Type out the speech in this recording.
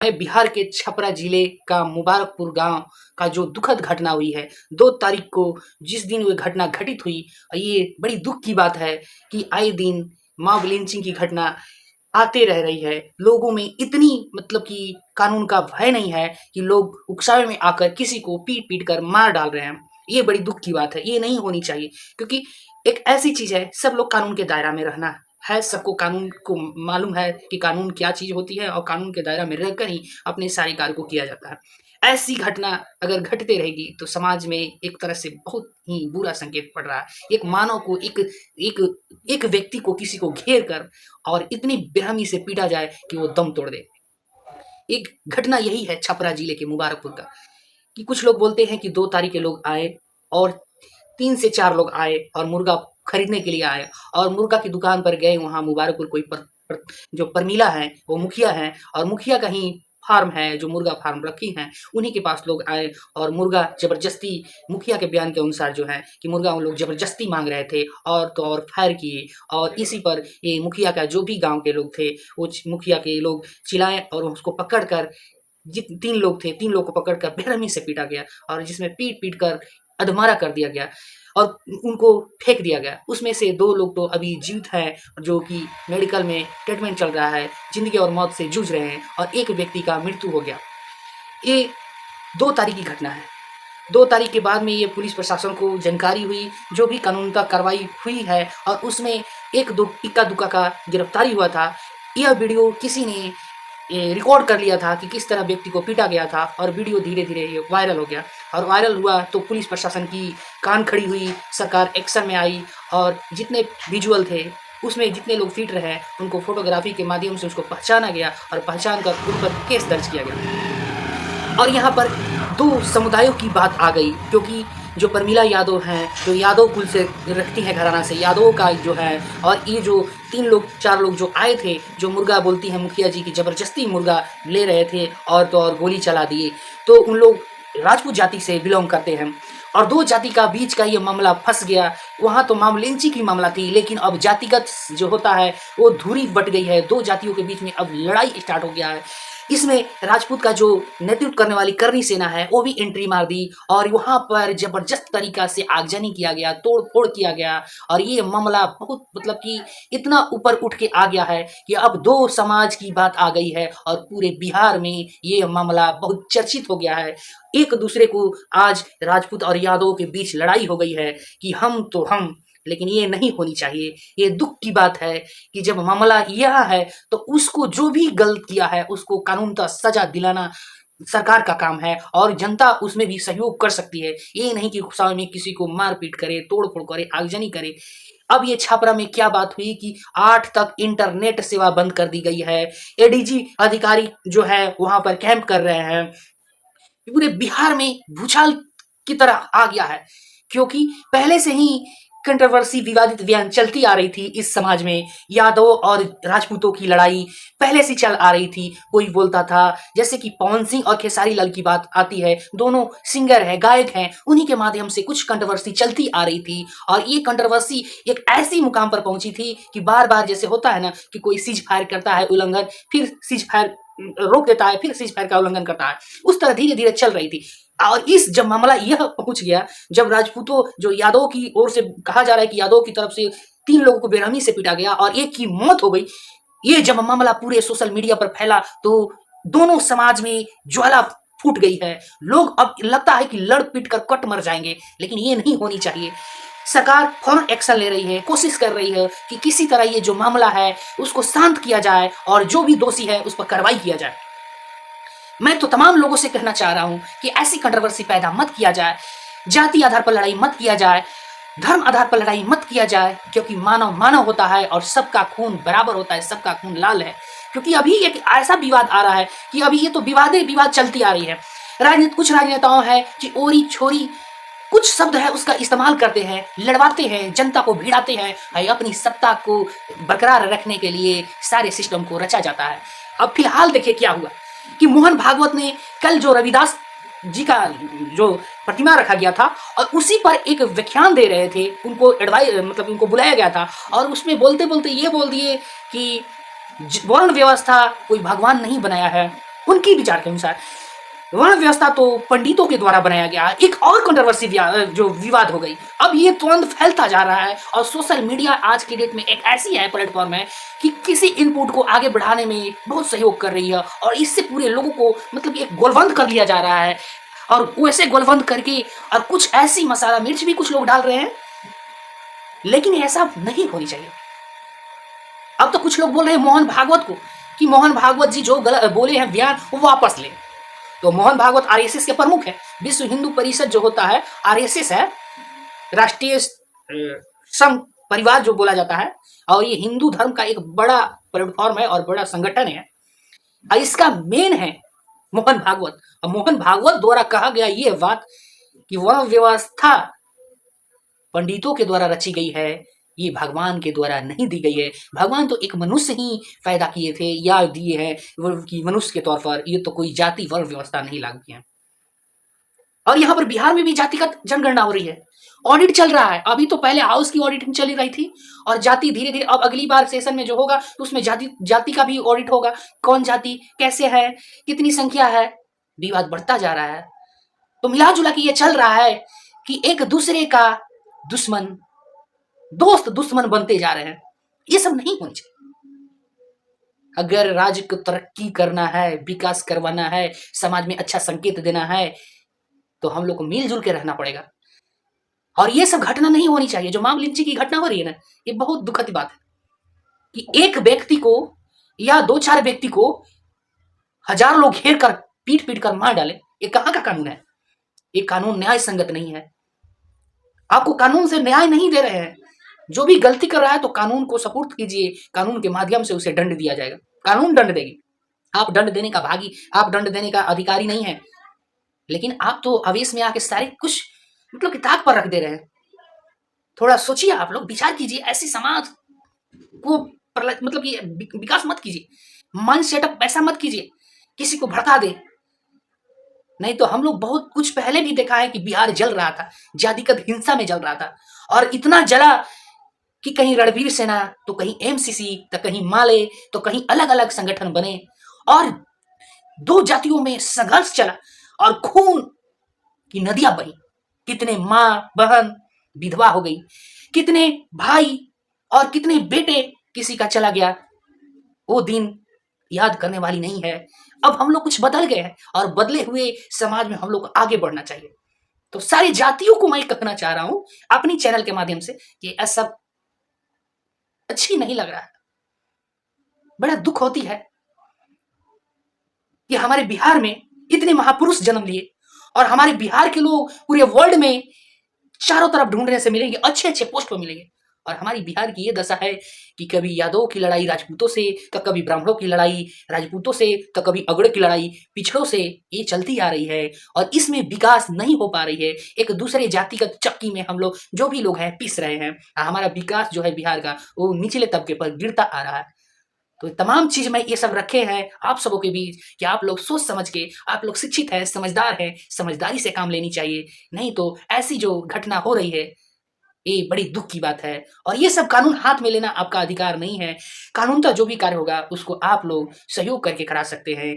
बिहार के छपरा जिले का मुबारकपुर गांव का जो दुखद घटना हुई है 2 तारीख को, जिस दिन वो घटना घटित हुई। ये बड़ी दुख की बात है कि आए दिन मॉब लिंचिंग की घटना आते रह रही है। लोगों में इतनी मतलब कि कानून का भय नहीं है कि लोग उकसावे में आकर किसी को पीट-पीट कर मार डाल रहे हैं। ये बड़ी दुख की बात है, ये नहीं होनी चाहिए, क्योंकि एक ऐसी चीज़ है, सब लोग कानून के दायरा में रहना है, सबको कानून को मालूम है कि कानून क्या चीज़ होती है और कानून के दायरा में रहकर ही अपने सारे कार्य को किया जाता है। ऐसी घटना अगर घटते रहेगी तो समाज में एक तरह से बहुत ही बुरा संकेत पड़ रहा है। एक मानव को एक एक व्यक्ति को किसी को घेर कर और इतनी बेरहमी से पीटा जाए कि वो दम तोड़ दे। एक घटना यही है छपरा जिले के मुबारकपुर का, कि कुछ लोग बोलते हैं कि 2 तारीख के लोग आए और 3 से 4 लोग आए और मुर्गा खरीदने के लिए आए और मुर्गा की दुकान पर गए। वहाँ मुबारकपुर कोई जो प्रमीला है वो मुखिया है और मुखिया का ही फार्म है, जो मुर्गा फार्म रखी हैं, उन्हीं के पास लोग आए और मुर्गा ज़बरदस्ती, मुखिया के बयान के अनुसार जो है कि मुर्गा उन लोग ज़बरदस्ती मांग रहे थे और तो और फायर किए। और इसी पर ये मुखिया का जो भी गांव के लोग थे, वो मुखिया के लोग चिल्लाए और उसको पकड़ कर, जित 3 लोग थे, 3 लोग को पकड़कर बेरहमी से पीटा गया और जिसमें पीट-पीट कर अधमरा कर दिया गया और उनको फेंक दिया गया। उसमें से 2 लोग तो अभी जीवित हैं, जो कि मेडिकल में ट्रीटमेंट चल रहा है, ज़िंदगी और मौत से जूझ रहे हैं और एक व्यक्ति का मृत्यु हो गया। ये 2 तारीख की घटना है। 2 तारीख के बाद में ये पुलिस प्रशासन को जानकारी हुई, जो भी कानूनता कार्रवाई हुई है और उसमें 1-2 इक्का-दुक्का का गिरफ्तारी हुआ था। यह वीडियो किसी ने रिकॉर्ड कर लिया था कि किस तरह व्यक्ति को पीटा गया था और वीडियो धीरे-धीरे ये वायरल हो गया और वायरल हुआ तो पुलिस प्रशासन की कान खड़ी हुई, सरकार एक्शन में आई और जितने विजुअल थे, उसमें जितने लोग फ़िट रहे, उनको फ़ोटोग्राफ़ी के माध्यम से उसको पहचाना गया और पहचान कर उन पर केस दर्ज किया गया। और यहाँ पर 2 समुदायों की बात आ गई, क्योंकि जो प्रमीला यादव हैं, जो यादव कुल से रखती हैं घराना से, यादवों का जो है, और ये जो 3 लोग 4 लोग जो आए थे, जो मुर्गा बोलती हैं मुखिया जी की ज़बरदस्ती मुर्गा ले रहे थे और तो और गोली चला दिए। तो उन लोग राजपूत जाति से बिलॉन्ग करते हैं और 2 जाति का बीच का ये मामला फँस गया। वहाँ तो मॉब लिंचिंग की मामला थी, लेकिन अब जातिगत जो होता है वो धुरी बँट गई है। 2 जातियों के बीच में अब लड़ाई स्टार्ट हो गया है। इसमें राजपूत का जो नेतृत्व करने वाली करनी सेना है, वो भी एंट्री मार दी और वहाँ पर ज़बरदस्त तरीक़ा से आगजनी किया गया, तोड़-फोड़ किया गया और ये मामला बहुत मतलब कि इतना ऊपर उठ के आ गया है कि अब 2 समाज की बात आ गई है और पूरे बिहार में ये मामला बहुत चर्चित हो गया है। एक दूसरे को आज राजपूत और यादव के बीच लड़ाई हो गई है कि हम तो हम, लेकिन ये नहीं होनी चाहिए। ये दुःख की बात है कि जब मामला यह है तो उसको जो भी गलत किया है उसको कानूनतः सज़ा दिलाना सरकार का काम है और जनता उसमें भी सहयोग कर सकती है। ये नहीं कि गुस्सा में किसी को मार-पीट करे, तोड़-फोड़ करे, आगजनी करे। अब ये छपरा में क्या बात हुई कि 8 तक इंटरनेट सेवा बंद कर दी गई है। एडीजी अधिकारी जो है वहाँ पर कैंप कर रहे हैं। पूरे बिहार में भूचाल की तरह आ गया है, क्योंकि पहले से ही कंट्रोवर्सी, विवादित बयान चलती आ रही थी इस समाज में। यादव और राजपूतों की लड़ाई पहले से चल आ रही थी। कोई बोलता था, जैसे कि पवन सिंह और खेसारी लाल की बात आती है, दोनों सिंगर हैं, गायक हैं, उन्हीं के माध्यम से कुछ कंट्रोवर्सी चलती आ रही थी और ये कंट्रोवर्सी एक ऐसी मुकाम पर पहुंची थी कि बार-बार जैसे होता है ना कि कोई सीज फायर करता है उल्लंघन, फिर सीज फायर रोक देता है, फिर सीज फायर का उल्लंघन करता है, उस तरह धीरे-धीरे चल रही थी। और इस जब मामला यह पहुंच गया, जब राजपूतों जो यादव की ओर से कहा जा रहा है कि यादव की तरफ से 3 लोगों को बेरहमी से पीटा गया और एक की मौत हो गई, ये जब मामला पूरे सोशल मीडिया पर फैला तो दोनों समाज में ज्वाला फूट गई है। लोग अब लगता है कि लड़ पीट कर कट मर जाएंगे, लेकिन ये नहीं होनी चाहिए। सरकार फौरन एक्शन ले रही है, कोशिश कर रही है कि किसी तरह ये जो मामला है उसको शांत किया जाए और जो भी दोषी है उस पर कार्रवाई किया जाए। मैं तो तमाम लोगों से कहना चाह रहा हूँ कि ऐसी कंट्रोवर्सी पैदा मत किया जाए, जाति आधार पर लड़ाई मत किया जाए, धर्म आधार पर लड़ाई मत किया जाए, क्योंकि मानव मानव होता है और सबका खून बराबर होता है, सबका खून लाल है। क्योंकि अभी एक ऐसा विवाद आ रहा है कि अभी ये तो विवाद चलती आ रही है। कुछ राजनेताओं है कि ओरी छोरी कुछ शब्द है उसका इस्तेमाल करते हैं, लड़वाते हैं, जनता को भिड़ाते हैं, अपनी सत्ता को बरकरार रखने के लिए सारे सिस्टम को रचा जाता है। अब फिलहाल देखिए क्या हुआ कि मोहन भागवत ने कल जो रविदास जी का जो प्रतिमा रखा गया था और उसी पर एक व्याख्यान दे रहे थे, उनको मतलब उनको बुलाया गया था और उसमें बोलते बोलते ये बोल दिए कि वर्ण व्यवस्था कोई भगवान नहीं बनाया है, उनकी विचार के अनुसार वर्ण व्यवस्था तो पंडितों के द्वारा बनाया गया। एक और कंट्रोवर्सी जो विवाद हो गई, अब ये तुरंत फैलता जा रहा है और सोशल मीडिया आज की डेट में एक ऐसी है प्लेटफॉर्म है कि किसी इनपुट को आगे बढ़ाने में बहुत सहयोग कर रही है और इससे पूरे लोगों को मतलब एक गोलबंद कर लिया जा रहा है। और वैसे गोलबंद करके और कुछ ऐसी मसाला मिर्च भी कुछ लोग डाल रहे हैं, लेकिन ऐसा नहीं होनी चाहिए। अब तो कुछ लोग बोल रहे हैं मोहन भागवत को कि मोहन भागवत जी जो गलत बोले हैं बयान वो वापस ले। तो मोहन भागवत आरएसएस के प्रमुख है। विश्व हिंदू परिषद जो होता है आरएसएस है, राष्ट्रीय संघ परिवार जो बोला जाता है, और ये हिंदू धर्म का एक बड़ा प्लेटफॉर्म है और बड़ा संगठन है। और इसका मेन है मोहन भागवत। और मोहन भागवत द्वारा कहा गया ये बात कि वर्ण व्यवस्था पंडितों के द्वारा रची गई है, ये भगवान के द्वारा नहीं दी गई है। भगवान तो एक मनुष्य ही पैदा किए थे या दिए हैं कि मनुष्य के तौर पर, ये तो कोई जाति वर्ण व्यवस्था नहीं लागू किया। और यहाँ पर बिहार में भी जातिगत जनगणना हो रही है, ऑडिट चल रहा है। अभी तो पहले हाउस की ऑडिटिंग चली रही थी और जाति धीरे धीरे, अब अगली बार सेशन में जो होगा तो उसमें जाति का भी ऑडिट होगा। कौन जाति कैसे है, कितनी संख्या है, विवाद बढ़ता जा रहा है। तो मिला जुला के ये चल रहा है कि एक दूसरे का दुश्मन दोस्त दुश्मन बनते जा रहे हैं। ये सब नहीं होना चाहिए। अगर राज्य को तरक्की करना है, विकास करवाना है, समाज में अच्छा संकेत देना है, तो हम लोग को मिलजुल के रहना पड़ेगा। और ये सब घटना नहीं होनी चाहिए। जो माम लिंचिंग की घटना हो रही है ना, ये बहुत दुखद बात है कि एक व्यक्ति को या 2-4 व्यक्ति को हजार लोग घेर कर पीट पीट कर मार डाले। ये कहाँ का कानून है? ये कानून न्याय संगत नहीं है। आपको कानून से न्याय नहीं दे रहे हैं। जो भी गलती कर रहा है तो कानून को सपुर्द कीजिए, कानून के माध्यम से उसे दंड दिया जाएगा। कानून दंड देगी, आप दंड देने का भागी, आप दंड देने का अधिकारी नहीं है। लेकिन आप तो आवेश में आके सारे कुछ मतलब किताब पर रख दे रहे हैं। थोड़ा सोचिए, आप लोग विचार कीजिए, ऐसी समाज को मतलब ये विकास मत कीजिए, माइंड सेटअप ऐसा मत कीजिए किसी को भड़का दे। नहीं तो हम लोग बहुत कुछ पहले भी देखा है कि बिहार जल रहा था, जातिगत हिंसा में जल रहा था, और इतना जला कि कहीं रणवीर सेना तो कहीं एमसीसी तो कहीं माले तो कहीं अलग अलग संगठन बने और 2 जातियों में संघर्ष चला और खून की नदियां बही। कितने माँ बहन विधवा हो गई, कितने भाई और कितने बेटे किसी का चला गया। वो दिन याद करने वाली नहीं है। अब हम लोग कुछ बदल गए हैं और बदले हुए समाज में हम लोग को आगे बढ़ना चाहिए। तो सारी जातियों को मैं कहना चाह रहा हूं अपनी चैनल के माध्यम से कि ऐसा अच्छी नहीं लग रहा है। बड़ा दुख होती है कि हमारे बिहार में इतने महापुरुष जन्म लिए और हमारे बिहार के लोग पूरे वर्ल्ड में चारों तरफ ढूंढने से मिलेंगे, अच्छे अच्छे पोस्ट पर मिलेंगे, और हमारी बिहार की ये दशा है कि कभी यादवों की लड़ाई राजपूतों से, तो कभी ब्राह्मणों की लड़ाई राजपूतों से, तो कभी अगड़े की लड़ाई पिछड़ों से, ये चलती आ रही है और इसमें विकास नहीं हो पा रही है। एक दूसरे जातिगत चक्की में हम लोग जो भी लोग हैं पिस रहे हैं। हमारा विकास जो है बिहार का वो निचले तबके पर गिरता आ रहा है। तो तमाम चीज में ये सब रखे हैं आप सबों के बीच कि आप लोग सोच समझ के, आप लोग शिक्षित हैं, समझदार हैं, समझदारी से काम लेनी चाहिए। नहीं तो ऐसी जो घटना हो रही है ये बड़ी दुख की बात है। और ये सब कानून हाथ में लेना आपका अधिकार नहीं है। कानून का जो भी कार्य होगा उसको आप लोग सहयोग करके करा सकते हैं।